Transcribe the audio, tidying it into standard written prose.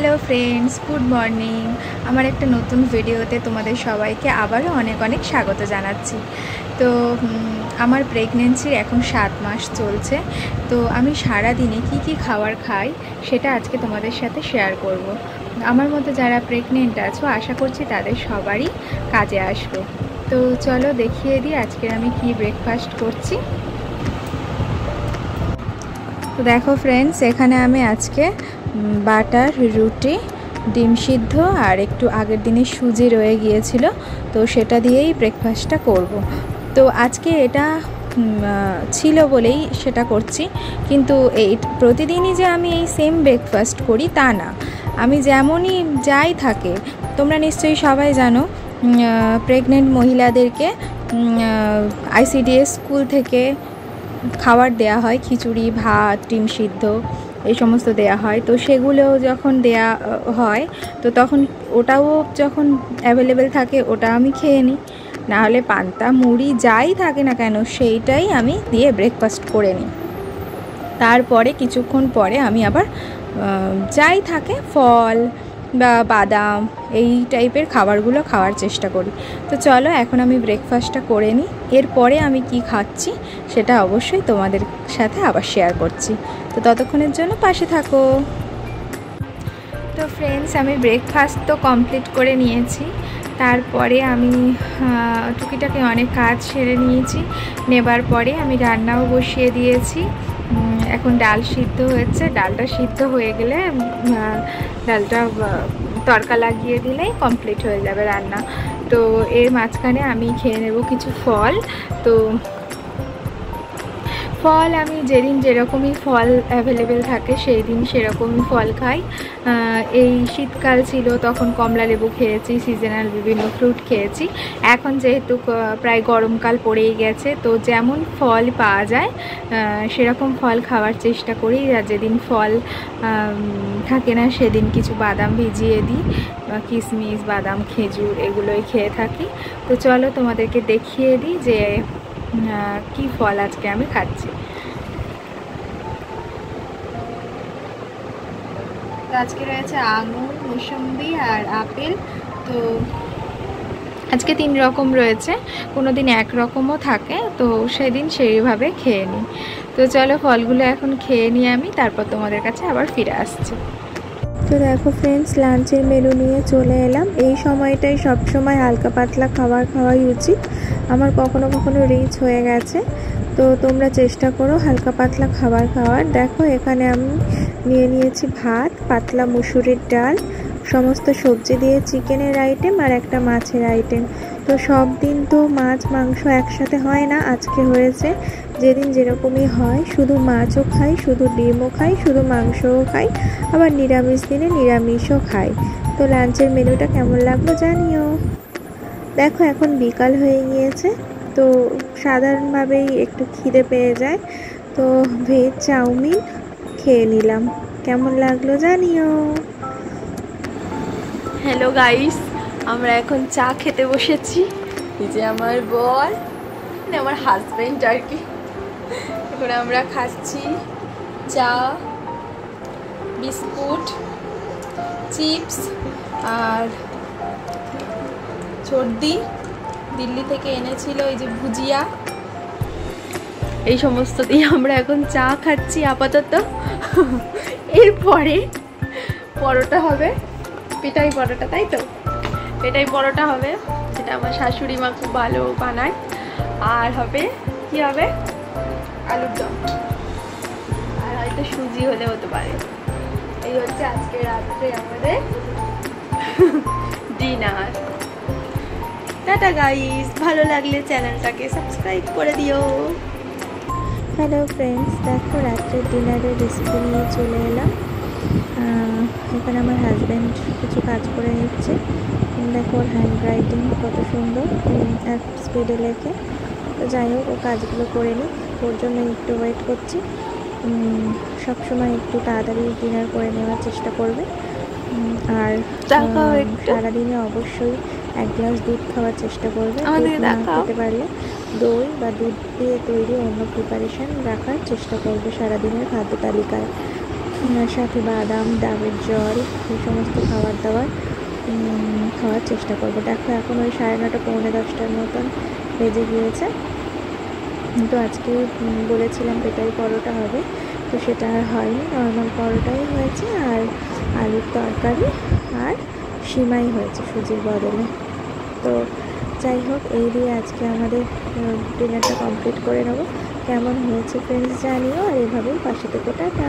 Hello friends, good morning. আমার একটা নতুন ভিডিওতে তোমাদের সবাইকে আবারও অনেক অনেক স্বাগত জানাচ্ছি। তো আমার প্রেগনেন্সির এখন 7 মাস চলছে। তো আমি সারা দিনে কি খাবার খাই সেটা আজকে তোমাদের সাথে শেয়ার করব। আমার মতো যারা প্রেগনেন্ট আছো আশা করছি তাদের সবারই কাজে আসবে। তো চলো দেখিয়ে দিই আজকে আমি কি ব্রেকফাস্ট করছি। তো দেখো ফ্রেন্ডস, এখানে আমি আজকে বাটার, রুটি, ডিম সিদ্ধ আর একটু আগের দিনে সুজি রয়ে গিয়েছিল, তো সেটা দিয়েই ব্রেকফাস্টটা করব। তো আজকে এটা ছিল বলেই সেটা করছি, কিন্তু এই প্রতিদিনই যে আমি এই সেম ব্রেকফাস্ট করি তা না। আমি যেমনই যাই থাকে, তোমরা নিশ্চয়ই সবাই জানো প্রেগনেন্ট মহিলাদেরকে ICDS স্কুল থেকে খাবার দেয়া হয়, খিচুড়ি, ভাত, ডিম সিদ্ধ এই সমস্ত দেয়া হয়। তো সেগুলো যখন দেয়া হয় তো তখন ওটাও যখন অ্যাভেলেবেল থাকে ওটা আমি খেয়ে নিই, নাহলে পান্তা মুড়ি যাই থাকে না কেন সেইটাই আমি দিয়ে ব্রেকফাস্ট করে নিই। তারপরে কিছুক্ষণ পরে আমি আবার যাই থাকে ফল বা বাদাম এই টাইপের খাবারগুলো খাওয়ার চেষ্টা করি। তো চলো এখন আমি ব্রেকফাস্টটা করে নিই, এরপরে আমি কি খাচ্ছি সেটা অবশ্যই তোমাদের সাথে আবার শেয়ার করছি। তো ততক্ষণের জন্য পাশে থাকো। তো ফ্রেন্ডস, আমি ব্রেকফাস্ট তো কমপ্লিট করে নিয়েছি। তারপরে আমি টুকিটাকি অনেক কাজ সেরে নিয়েছি। নেবার পরে আমি রান্নাও বসিয়ে দিয়েছি। এখন ডাল সিদ্ধ হয়েছে, ডালটা সিদ্ধ হয়ে গেলে ডালটা তড়কা লাগিয়ে দিলেই কমপ্লিট হয়ে যাবে রান্না। তো এর মাঝখানে আমি খেয়ে নেব কিছু ফল। তো ফল আমি যেদিন যেরকমই ফল অ্যাভেলেবেল থাকে সেই দিন সেরকমই ফল খাই। এই শীতকাল ছিল তখন কমলা লেবু খেয়েছি, সিজনাল বিভিন্ন ফ্রুট খেয়েছি। এখন যেহেতু প্রায় গরমকাল পড়েই গেছে, তো যেমন ফল পাওয়া যায় সেরকম ফল খাওয়ার চেষ্টা করি। আর যেদিন ফল থাকে না সেদিন কিছু বাদাম ভিজিয়ে দিই, কিশমিশ, বাদাম, খেজুর এগুলোই খেয়ে থাকি। তো চলো তোমাদেরকে দেখিয়ে দিই যে কি ফল আজকে আমি খাচ্ছি। আজকে রয়েছে আঙুর, মৌসম্বি আর আপেল। তো আজকে 3 রকম রয়েছে, কোনো দিন এক রকমও থাকে, তো সেদিন সেইভাবে খেয়ে নিই। তো চলো ফলগুলো এখন খেয়ে নিই আমি, তারপর তোমাদের কাছে আবার ফিরে আসছি। তো দেখো ফ্রেন্ডস, লাঞ্চের মেনু নিয়ে চলে এলাম। এই সময়টাই সবসময় হালকা পাতলা খাবার খাওয়াই উচিত। আমার কখনো কখনো রিচ হয়ে গেছে, তো তোমরা চেষ্টা করো হালকা পাতলা খাবার খাওয়ার। দেখো এখানে আমি নিয়ে নিয়েছি ভাত, পাতলা মুসুরির ডাল, সমস্ত সবজি দিয়ে চিকেনের আইটেম আর একটা মাছের আইটেম। তো সব দিন তো মাছ মাংস একসাথে হয় না, আজকে হয়েছে। যেদিন যেরকমই হয়, শুধু মাছও খাই, শুধু ডিমও খাই, শুধু মাংসও খাই, আবার নিরামিষ দিনে নিরামিষও খাই। তো লাঞ্চের মেনুটা কেমন লাগলো জানিও। দেখো এখন বিকাল হয়ে গিয়েছে, তো সাধারণভাবেই একটু খিদে পেয়ে যায়, তো ভেজ চাউমিন খেয়ে নিলাম। কেমন লাগলো জানিও। হ্যালো গাইস, আমরা এখন চা খেতে বসেছি। এই যে আমার বর, আমার হাজবেন্ড আর কি। এখন আমরা খাচ্ছি চা, বিস্কুট, চিপস আর চর্দি দিল্লি থেকে এনেছিল এই যে ভুজিয়া, এই সমস্ত দিয়ে আমরা এখন চা খাচ্ছি আপাতত। এরপরে পরোটা হবে, পেটাই পরোটা, তাই তো? পেটাই পরোটা হবে, যেটা আমার শাশুড়ি মা খুব ভালো বানায়। আর হবে কি হবে, আলুর দম, আর হয়তো সুজি হলে হতে পারে। এই হচ্ছে আজকে রাত্রে আমাদের ডিনার। টাটা গাইস, ভালো লাগলে চ্যানেলটাকে সাবস্ক্রাইব করে দিও। হ্যালো ফ্রেন্ডস, দেখো রাত্রের ডিনারের রেসিপি নিয়ে চলে এলাম। এখানে আমার হাজব্যান্ড কিছু কাজ করে নিচ্ছে। দেখো ওর হ্যান্ড রাইটিং কত সুন্দর, এক স্পিডে লেখে। তো যাই হোক, ও কাজগুলো করে নিই, ওর জন্য একটু ওয়েট করছি। সবসময় একটু তাড়াতাড়ি ডিনার করে নেওয়ার চেষ্টা করবে। আর সারাদিনে অবশ্যই 1 গ্লাস দুধ খাওয়ার চেষ্টা করবে। দুধ না খেতে পারলে দই বা দুধ দিয়ে তৈরি অন্য প্রিপারেশন রাখার চেষ্টা করবে সারাদিনের খাদ্য তালিকায়। সাথে বাদাম, ডাবের জল, এই সমস্ত খাবার দাবার খাওয়ার চেষ্টা করবো। দেখো এখন ওই 9:30 পৌনে 10টার মতন বেজে গিয়েছে। তো আজকে বলেছিলাম পেটাই পরোটা হবে, তো সেটা আর হয়নি, নর্মাল পরোটাই হয়েছে আর আলুর তরকারি আর সিমাই হয়েছে সুজির বদলে। তো যাই হোক, এই দিয়ে আজকে আমাদের ডিনারটা কমপ্লিট করে নেবো। কেমন হয়েছে ফ্রেন্ডস জানিও, আর এভাবেই পাশে থেকে টাটা।